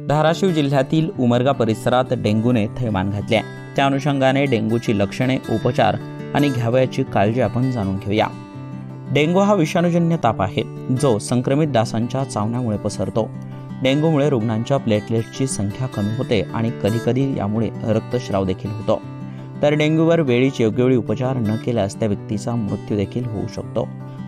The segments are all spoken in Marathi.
धाराशिव जिल्ह्यातील उमरगा परिसरात डेंग्यूने थैमान घातले आहे। त्या अनुषंगाने डेंग्यूची लक्षणे, उपचार आणि घ्यावयाची काळजी आपण जाणून घेऊया। डेंग्यू हा विषाणूजन्य ताप आहे जो संक्रमित डासांच्या चावण्यामुळे पसरतो। डेंग्यूमुळे रुग्णांच्या प्लेटलेट्सची संख्या कमी होते आणि कधीकधी यामुळे रक्तस्राव देखील होतो। तर डेंग्यूवर वेळीच योग्य वेळी उपचार न केल्यास त्या व्यक्तीचा मृत्यू देखील होऊ शकतो।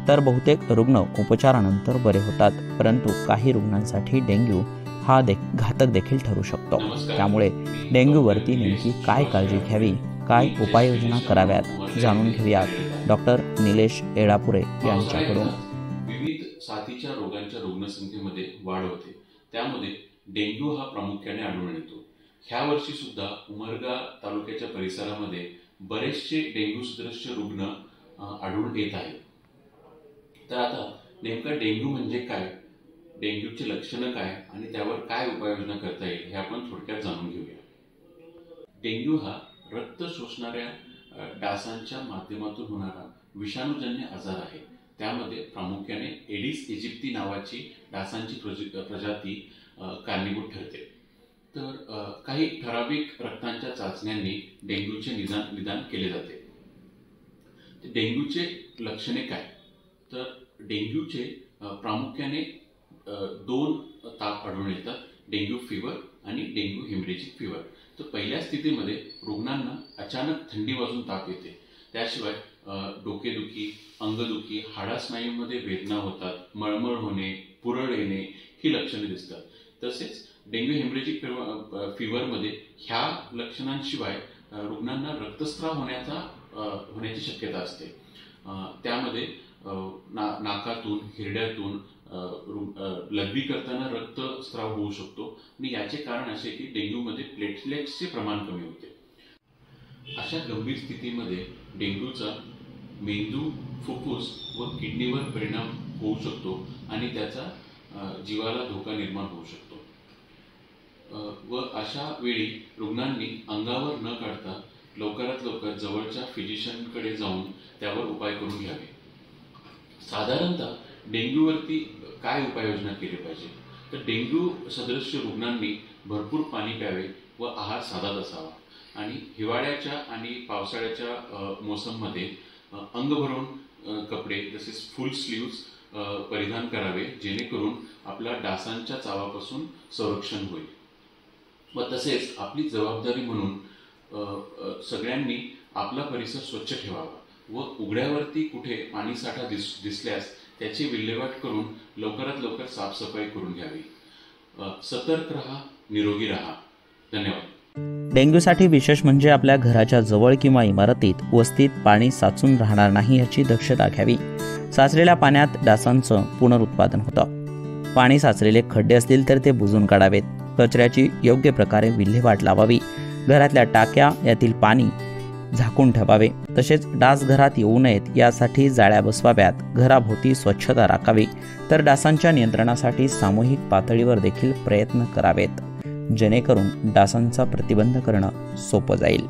तर बहुतेक रुग्ण उपचारानंतर बरे होतात, परंतु काही रुग्णांसाठी डेंग्यू हा घातक देखील ठरू शकतो। त्यामुळे डेंग्यूवरती नेमकी काय काळजी घ्यावी, काय उपाययोजना कराव्यात जाणून घेऊयात डॉक्टर निलेश येळापुरे यांच्याकडून। विविध साथीच्या रोगांच्या रुग्णसंख्येमध्ये वाढ होते, त्यामध्ये डेंग्यू हा प्रामुख्याने आढळून येतो। ह्या वर्षी सुद्धा उमरगा तालुक्याच्या परिसरामध्ये बरेचसे डेंग्यू सदृश्य रुग्ण आढळून येत आहेत। तर आता नेमका डेंग्यू म्हणजे काय, डेंग्यूची लक्षणं काय आणि त्यावर काय उपाययोजना करता येईल हे आपण थोडक्यात जाणून घेऊया। डेंग्यू हा रक्त शोषणाऱ्या डासांच्या माध्यमातून होणारा विषाणूजन्य आजार आहे। त्यामध्ये प्रामुख्याने एडिस इजिप्ती नावाची डासांची प्रजाती कारणीभूत ठरते। तर काही ठराविक रक्तांच्या चाचण्यांनी डेंग्यूचे निदान केले जाते। डेंग्यूचे लक्षणे काय, तर डेंग्यूचे प्रामुख्याने दोन ताप आढळून येतात, डेंग्यू फिवर आणि डेंग्यू हेमरेजिक फिवर। तर पहिल्या स्थितीमध्ये रुग्णांना अचानक थंडी वाजून ताप येते, त्याशिवाय डोकेदुखी, अंगदुखी, हाडास्नायूमध्ये वेदना होतात, मळमळ होणे, पुरळ येणे ही लक्षणे दिसतात। तसेच डेंग्यू हेमरेजिक फिवरमध्ये ह्या लक्षणांशिवाय रुग्णांना रक्तस्राव होण्याची शक्यता असते। त्यामध्ये नाकातून, हिरड्यातून लघवी करताना रक्तस्राव होऊ शकतो आणि याचे कारण असे की डेंग्यूमध्ये प्लेटलेट्सचे प्रमाण कमी होते। अशा गंभीर स्थितीमध्ये डेंग्यूचा मेंदू, फुफ्फुस व किडनीवर परिणाम होऊ शकतो आणि त्याचा जीवाला धोका निर्माण होऊ शकतो। व अशा वेळी रुग्णांनी अंगावर न काढता लवकरात लवकर जवळच्या फिजिशियनकडे जाऊन त्यावर उपाय करून घ्यावे। साधारणतः डेंग्यूवरती काय उपाययोजना केली पाहिजे, तर डेंग्यू सदृश्य रुग्णांनी भरपूर पाणी प्यावे व आहार साधाच असावा आणि हिवाळ्याच्या आणि पावसाळ्याच्या मोसममध्ये अंग भरून कपडे तसेच फुल स्लीव्स परिधान करावे, जेणेकरून आपल्या डासांच्या चावापासून संरक्षण होईल। व तसेच आपली जबाबदारी म्हणून सगळ्यांनी आपला परिसर स्वच्छ ठेवावा व उघड्यावरती कुठे पाणी साठा दिसल्यास त्याची विल्हेवाट करून लवकरात लवकर साफसफाई करून घ्यावी। सतर्क रहा, निरोगी रहा। धन्यवाद। डेंग्यूसाठी विशेष म्हणजे आपल्या घराच्या जवळ किंवा इमारतीत, वस्तीत पाणी साचून राहणार नाही याची दक्षता घ्यावी। साचलेल्या पाण्यात डासांचं पुनरुत्पादन होतं। पाणी साचलेले खड्डे असतील तर ते बुजवून काढावेत। कचऱ्याची योग्य प्रकारे विल्हेवाट लावावी। घरातल्या टाक्या यातील पाणी झाकून ठेवावे। तसेच डास घरात येऊ नयेत यासाठी जाळ्या बसवाव्यात। घराभोवती स्वच्छता राखावी। तर डासांच्या नियंत्रणासाठी सामूहिक पातळीवर देखील प्रयत्न करावेत, जेणेकरून डासांचा प्रतिबंध करणं सोपं जाईल।